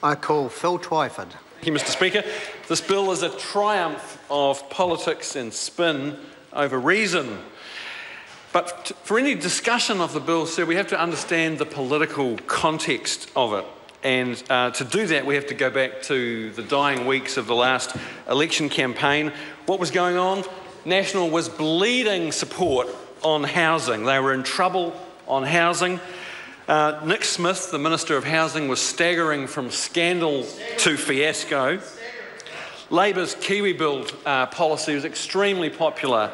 I call Phil Twyford. Thank you, Mr. Speaker. This bill is a triumph of politics and spin over reason. But for any discussion of the bill, sir, we have to understand the political context of it. And to do that, we have to go back to the dying weeks of the last election campaign. What was going on? National was bleeding support on housing. They were in trouble on housing. Nick Smith, the Minister of Housing, was staggering from scandal to fiasco. Labor's Kiwi Build policy was extremely popular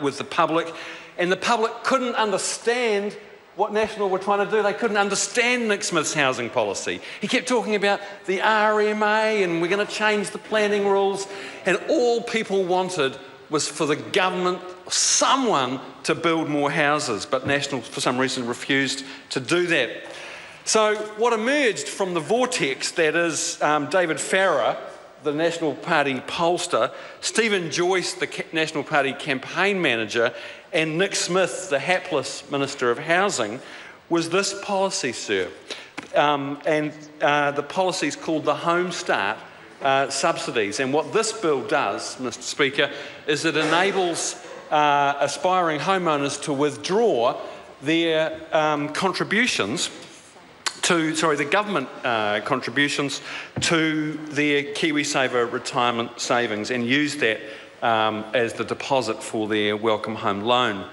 with the public, and the public couldn't understand what National were trying to do. They couldn't understand Nick Smith's housing policy. He kept talking about the RMA and we're going to change the planning rules, and all people wanted was for the government, someone, to build more houses, but National, for some reason, refused to do that. So what emerged from the vortex that is David Farrer, the National Party pollster, Stephen Joyce, the National Party campaign manager, and Nick Smith, the hapless Minister of Housing, was this policy, sir. The policy is called the Homestart subsidies. And what this bill does, Mr. Speaker, is it enables aspiring homeowners to withdraw their contributions to, the government contributions to their Kiwisaver retirement savings and use that as the deposit for their welcome home loan.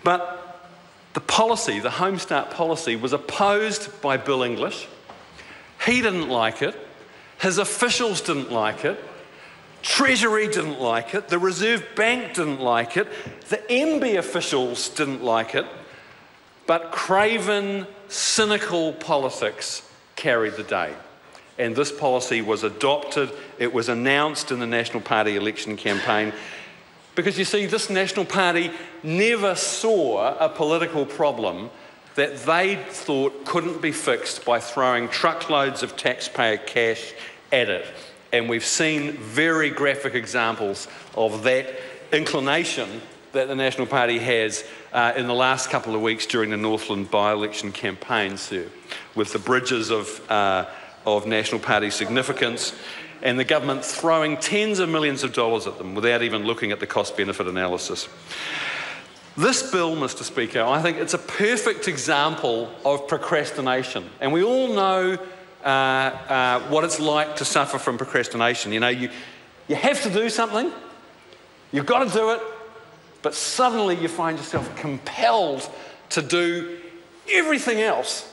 But the policy, the Homestart policy, was opposed by Bill English. He didn't like it. His officials didn't like it. Treasury didn't like it. The Reserve Bank didn't like it. The MB officials didn't like it. But craven, cynical politics carried the day. And this policy was adopted. It was announced in the National Party election campaign. Because you see, this National Party never saw a political problem that they thought couldn't be fixed by throwing truckloads of taxpayer cash at it. And we've seen very graphic examples of that inclination that the National Party has in the last couple of weeks during the Northland by-election campaign, sir, with the bridges of National Party significance and the government throwing tens of millions of dollars at them without even looking at the cost-benefit analysis. This bill, Mr. Speaker, I think it's a perfect example of procrastination. And we all know what it's like to suffer from procrastination. You know, you have to do something, you've got to do it, but suddenly you find yourself compelled to do everything else,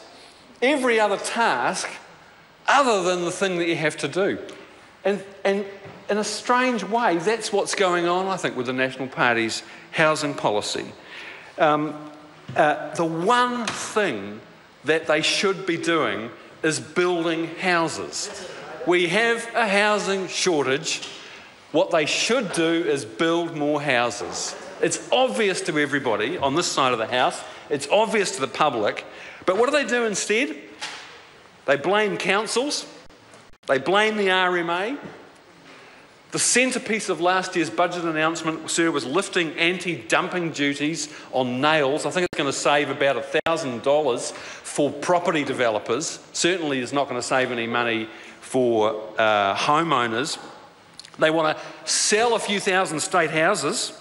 every other task, other than the thing that you have to do. And in a strange way, that's what's going on, I think, with the National Party's housing policy. The one thing that they should be doing is building houses. We have a housing shortage. What they should do is build more houses. It's obvious to everybody on this side of the house. It's obvious to the public. But what do? Instead? They blame councils. They blame the RMA. The centrepiece of last year's budget announcement, sir, was lifting anti-dumping duties on nails. I think it's going to save about $1,000 for property developers. Certainly is not going to save any money for homeowners. They want to sell a few thousand state houses.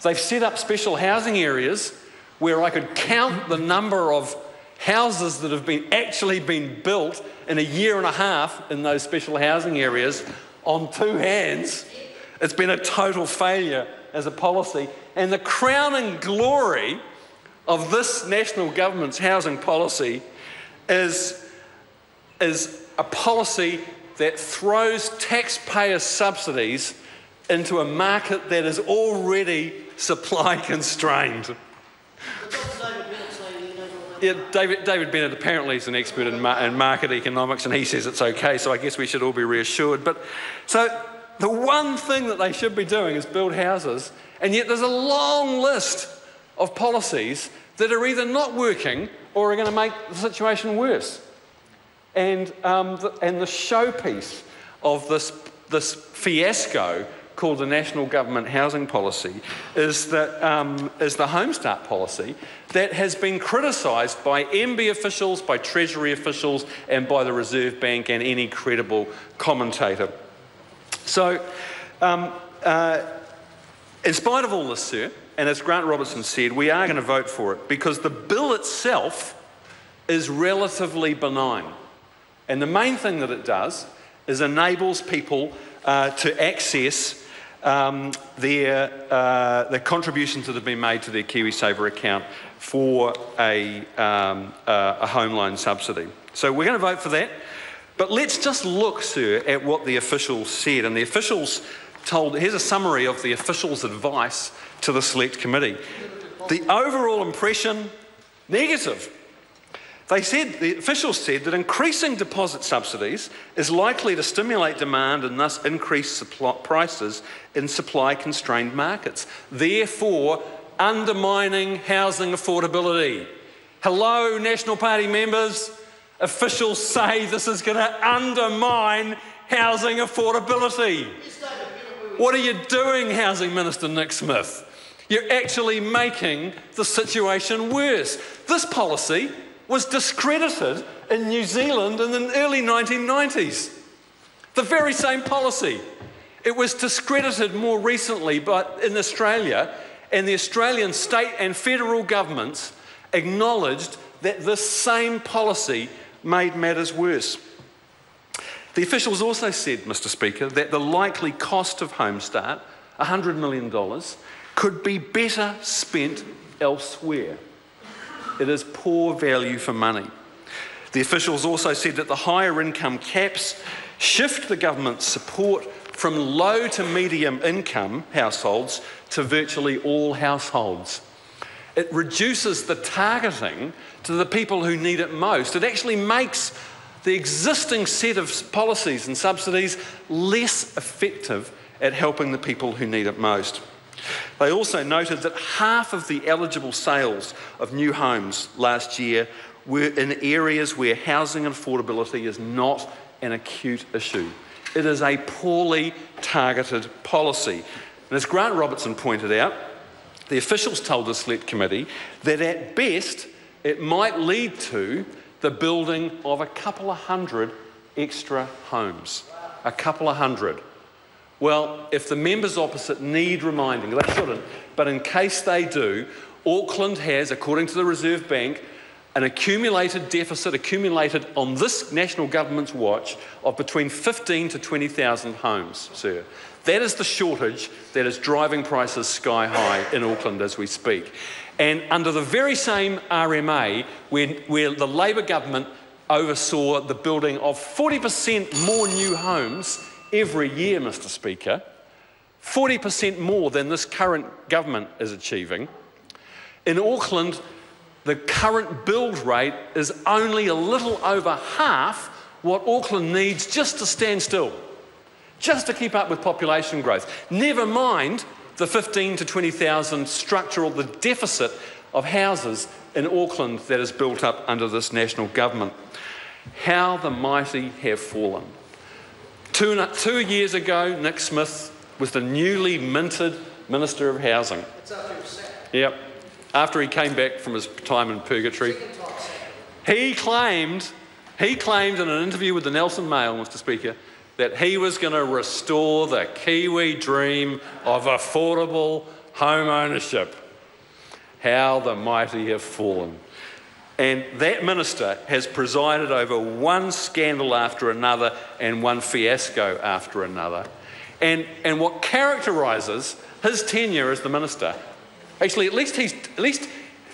They've set up special housing areas where I could count the number of houses that have actually been built in a year and a half in those special housing areas on two hands. It's been a total failure as a policy. And the crowning glory of this national government's housing policy is a policy that throws taxpayer subsidies into a market that is already supply constrained. Yeah, David Bennett apparently is an expert in market economics, and he says it's okay, so I guess we should all be reassured. But so the one thing that they should be doing is build houses, and yet there's a long list of policies that are either not working or are going to make the situation worse. And the showpiece of this fiasco called the National Government Housing Policy is the Homestart policy that has been criticised by MB officials, by Treasury officials and by the Reserve Bank and any credible commentator. So, in spite of all this, sir, and as Grant Robertson said, we are going to vote for it because the bill itself is relatively benign. And the main thing that it does is enables people to access their contributions that have been made to their Kiwisaver account for a home loan subsidy. So we're going to vote for that. But let's just look, sir, at what the officials said. And the officials here's a summary of the officials' advice to the Select Committee. The overall impression, negative. The officials said that increasing deposit subsidies is likely to stimulate demand and thus increase prices in supply-constrained markets, therefore undermining housing affordability. Hello, National Party members. Officials say this is going to undermine housing affordability. What are you doing, Housing Minister Nick Smith? You're actually making the situation worse. This policy was discredited in New Zealand in the early 1990s. The very same policy. It was discredited more recently in Australia, and the Australian state and federal governments acknowledged that this same policy made matters worse. The officials also said, Mr. Speaker, that the likely cost of Homestart, $100 million, could be better spent elsewhere. It is poor value for money. The officials also said that the higher income caps shift the government's support from low to medium income households to virtually all households. It reduces the targeting to the people who need it most. It actually makes the existing set of policies and subsidies less effective at helping the people who need it most. They also noted that half of the eligible sales of new homes last year were in areas where housing affordability is not an acute issue. It is a poorly targeted policy. And as Grant Robertson pointed out, the officials told the Select Committee that at best it might lead to the building of a couple of hundred extra homes. A couple of hundred. Well, if the members opposite need reminding, they shouldn't, but in case they do, Auckland has, according to the Reserve Bank, an accumulated deficit, accumulated on this national government's watch, of between 15 to 20,000 homes, sir. That is the shortage that is driving prices sky high in Auckland as we speak. And under the very same RMA, where the Labour government oversaw the building of 40% more new homes every year, Mr. Speaker, 40% more than this current government is achieving. In Auckland, the current build rate is only a little over half what Auckland needs just to stand still, just to keep up with population growth. Never mind the 15 to 20,000 structural, the deficit of houses in Auckland that is built up under this national government. How the mighty have fallen. 2 years ago, Nick Smith was the newly minted Minister of Housing. It's after he was sacked. Yep. After he came back from his time in purgatory. He claimed in an interview with the Nelson Mail, Mr. Speaker, that he was going to restore the Kiwi dream of affordable home ownership. How the mighty have fallen. And that minister has presided over one scandal after another and one fiasco after another. And what characterises his tenure as the minister, actually at least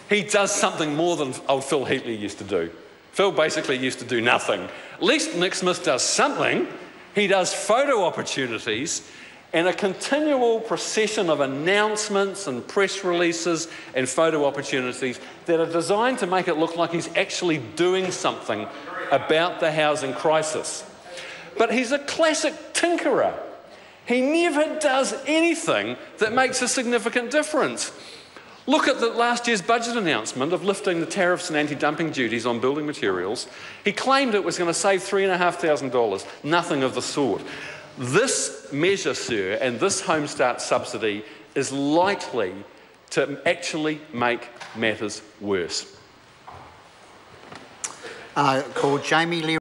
he does something more than old Phil Heatley used to do. Phil basically used to do nothing. At least Nick Smith does something. He does photo opportunities and a continual procession of announcements and press releases and photo opportunities that are designed to make it look like he's actually doing something about the housing crisis. But he's a classic tinkerer. He never does anything that makes a significant difference. Look at the last year's budget announcement of lifting the tariffs and anti-dumping duties on building materials. He claimed it was going to save $3,500. Nothing of the sort. This measure, sir, and this Homestart subsidy is likely to actually make matters worse. Call Jamie Lee.